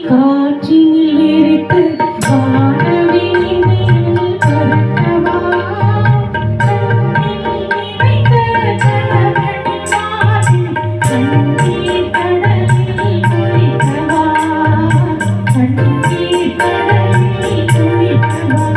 காற்றினில் விரித்து வானவினில் பறக்கவா கண்ணீர் கடலில் குளிக்கவா கண்ணீர் கடலில் குளிக்கவா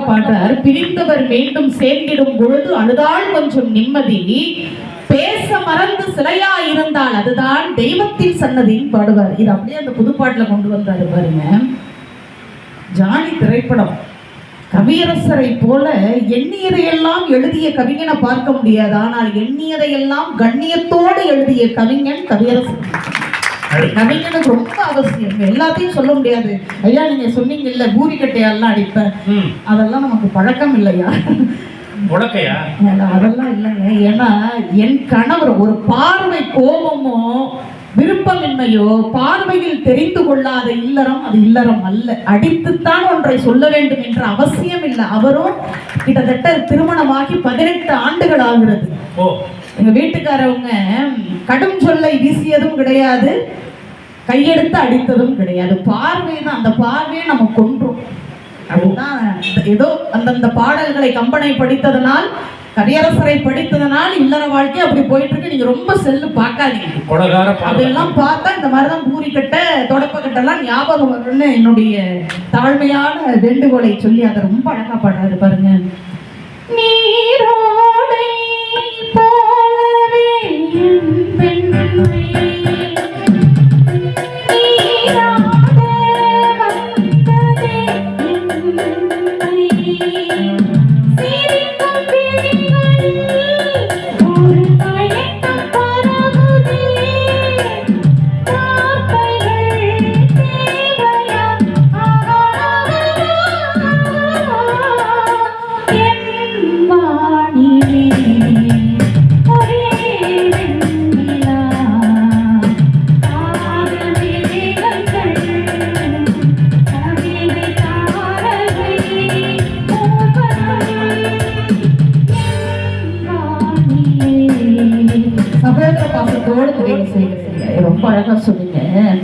பாடுறார். பிரிந்தவர் மீண்டும் சேர்ந்திடும் பொழுது அழுதால் கொஞ்சம் நிம்மதி, பேச மறந்து சிலையா இருந்தால் அதுதான் தெய்வத்தின் சன்னதின்னு பாடுவார். இது அப்படியே அந்த புதுப்பாட்டுல கொண்டு வந்தாரு பாருங்க. ஜானி திரைப்படம் கவியரசரை போல எண்ணியதையெல்லாம் எழுதிய கவிஞனை பார்க்க முடியாது, ஆனால் எண்ணியதையெல்லாம் கண்ணியத்தோடு எழுதிய கவிஞன் கவியரசர். கவிஞனுக்கு ரொம்ப அவசியம். எல்லாத்தையும் சொல்ல முடியாது. ஐயா நீங்க சொன்னீங்க இல்ல பூரிக்கட்டையெல்லாம் அடிப்பேன், அதெல்லாம் நமக்கு பழக்கம் இல்லையா? அதெல்லாம் இல்லைங்க. ஏன்னா என் கணவர் ஒரு பார்வை கோபமோ விருப்பமின்மையோ பார்வையில் தெரிந்து கொள்ளாத இல்லறம் அது இல்லறம் அல்ல. அடித்துத்தான் ஒன்றை சொல்ல வேண்டும் என்ற அவசியம் இல்லை. அவரும் கிட்டத்தட்ட திருமணமாகி 18 ஆண்டுகள் ஆகிறது. எங்க வீட்டுக்காரவங்க கடும் சொல்லை வீசியதும் கிடையாது, கையெடுத்து அடித்ததும் கிடையாது. பார்வை தான், அந்த பார்வையை நம்ம கொன்றோம். அதுதான் ஏதோ அந்தந்த பாடல்களை கம்பனை படித்ததனால் கவியரசரை படித்ததனால் இல்லற வாழ்க்கை அப்படி போயிட்டு இருக்கு. நீங்க ரொம்ப செல்லு பார்க்காதீங்க. அதெல்லாம் பார்த்தா இந்த மாதிரிதான் பூரிக்கட்டை தொடப்பக்கட்டை எல்லாம் ஞாபகம் வரும்னு என்னுடைய தாழ்மையான வேண்டுகோளை சொல்லி அதை ரொம்ப அழகா பாடுறாரு பாருங்க. நீரோடை போலவே சகோதர பாசத்தோடு வேலை செய்ய ரொம்ப அழகா சொன்னீங்க.